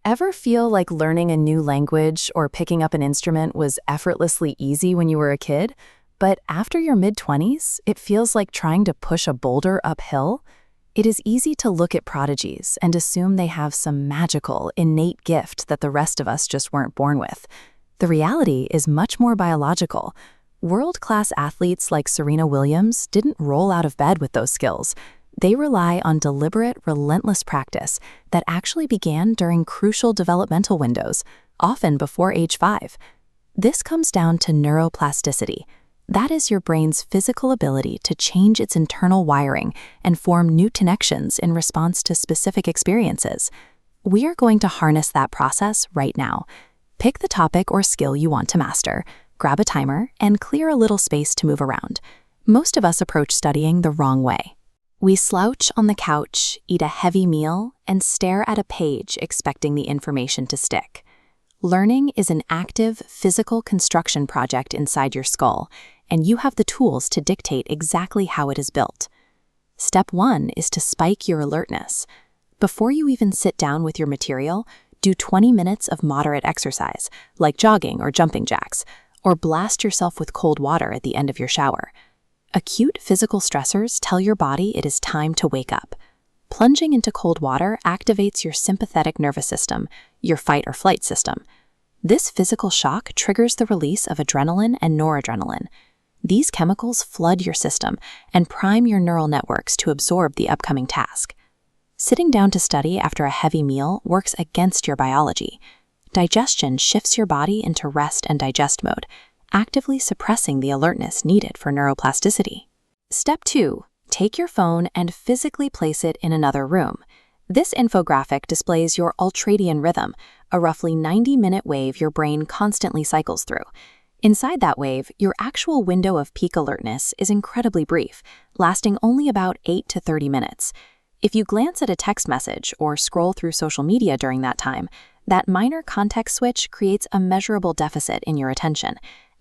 Ever feel like learning a new language or picking up an instrument was effortlessly easy when you were a kid, but after your mid-20s, it feels like trying to push a boulder uphill? It is easy to look at prodigies and assume they have some magical, innate gift that the rest of us just weren't born with. The reality is much more biological. World-class athletes like Serena Williams didn't roll out of bed with those skills. They rely on deliberate, relentless practice that actually began during crucial developmental windows, often before age 5. This comes down to neuroplasticity. That is your brain's physical ability to change its internal wiring and form new connections in response to specific experiences. We are going to harness that process right now. Pick the topic or skill you want to master, grab a timer, and clear a little space to move around. Most of us approach studying the wrong way. We slouch on the couch, eat a heavy meal, and stare at a page expecting the information to stick. Learning is an active, physical construction project inside your skull, and you have the tools to dictate exactly how it is built. Step 1 is to spike your alertness. Before you even sit down with your material, do 20 minutes of moderate exercise, like jogging or jumping jacks, or blast yourself with cold water at the end of your shower. Acute physical stressors tell your body it is time to wake up. Plunging into cold water activates your sympathetic nervous system, your fight or flight system. This physical shock triggers the release of adrenaline and noradrenaline. These chemicals flood your system and prime your neural networks to absorb the upcoming task. Sitting down to study after a heavy meal works against your biology. Digestion shifts your body into rest and digest mode, actively suppressing the alertness needed for neuroplasticity. Step 2. Take your phone and physically place it in another room. This infographic displays your ultradian rhythm, a roughly 90-minute wave your brain constantly cycles through. Inside that wave, your actual window of peak alertness is incredibly brief, lasting only about 8 to 30 minutes. If you glance at a text message or scroll through social media during that time, that minor context switch creates a measurable deficit in your attention.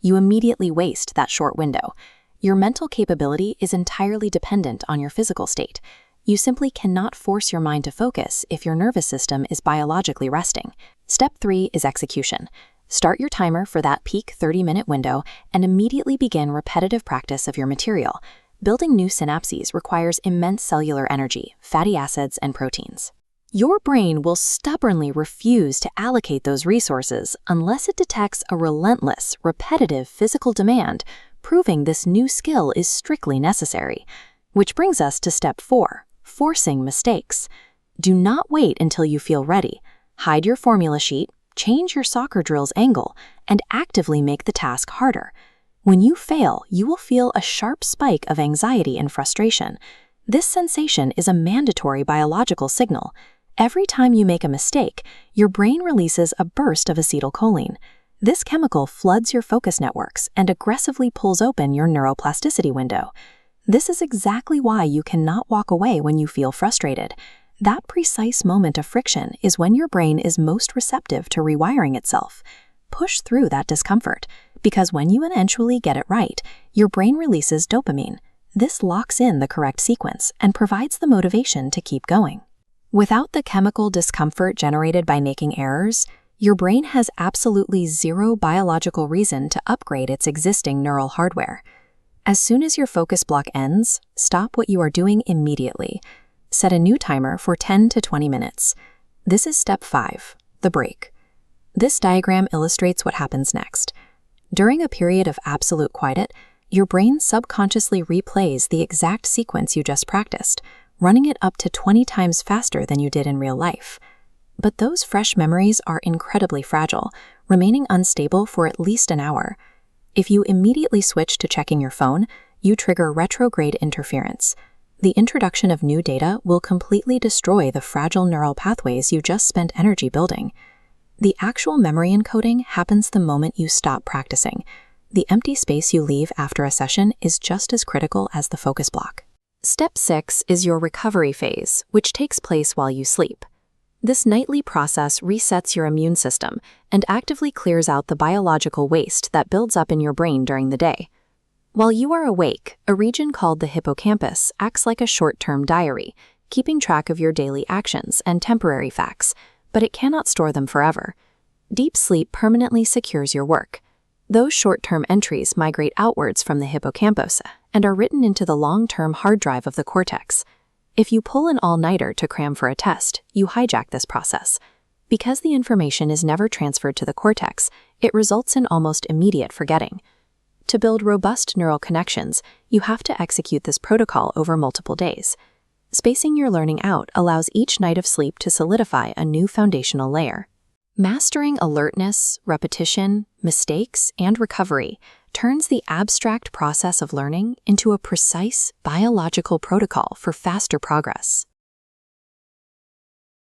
You immediately waste that short window. Your mental capability is entirely dependent on your physical state. You simply cannot force your mind to focus if your nervous system is biologically resting. Step 3 is execution. Start your timer for that peak 30-minute window and immediately begin repetitive practice of your material. Building new synapses requires immense cellular energy, fatty acids, and proteins. Your brain will stubbornly refuse to allocate those resources unless it detects a relentless, repetitive physical demand, proving this new skill is strictly necessary. Which brings us to step 4, forcing mistakes. Do not wait until you feel ready. Hide your formula sheet, change your soccer drill's angle, and actively make the task harder. When you fail, you will feel a sharp spike of anxiety and frustration. This sensation is a mandatory biological signal. Every time you make a mistake, your brain releases a burst of acetylcholine. This chemical floods your focus networks and aggressively pulls open your neuroplasticity window. This is exactly why you cannot walk away when you feel frustrated. That precise moment of friction is when your brain is most receptive to rewiring itself. Push through that discomfort, because when you eventually get it right, your brain releases dopamine. This locks in the correct sequence and provides the motivation to keep going. Without the chemical discomfort generated by making errors, your brain has absolutely zero biological reason to upgrade its existing neural hardware. As soon as your focus block ends, stop what you are doing immediately. Set a new timer for 10 to 20 minutes. This is step 5, the break. This diagram illustrates what happens next. During a period of absolute quiet, your brain subconsciously replays the exact sequence you just practiced, running it up to 20 times faster than you did in real life. But those fresh memories are incredibly fragile, remaining unstable for at least an hour. If you immediately switch to checking your phone, you trigger retrograde interference. The introduction of new data will completely destroy the fragile neural pathways you just spent energy building. The actual memory encoding happens the moment you stop practicing. The empty space you leave after a session is just as critical as the focus block. Step 6 is your recovery phase, which takes place while you sleep. This nightly process resets your immune system and actively clears out the biological waste that builds up in your brain during the day. While you are awake, a region called the hippocampus acts like a short-term diary, keeping track of your daily actions and temporary facts. but it cannot store them forever. Deep sleep permanently secures your work. Those short-term entries migrate outwards from the hippocampus and are written into the long-term hard drive of the cortex. If you pull an all-nighter to cram for a test, you hijack this process. Because the information is never transferred to the cortex, it results in almost immediate forgetting. To build robust neural connections, you have to execute this protocol over multiple days. Spacing your learning out allows each night of sleep to solidify a new foundational layer. Mastering alertness, repetition, mistakes, and recovery turns the abstract process of learning into a precise biological protocol for faster progress.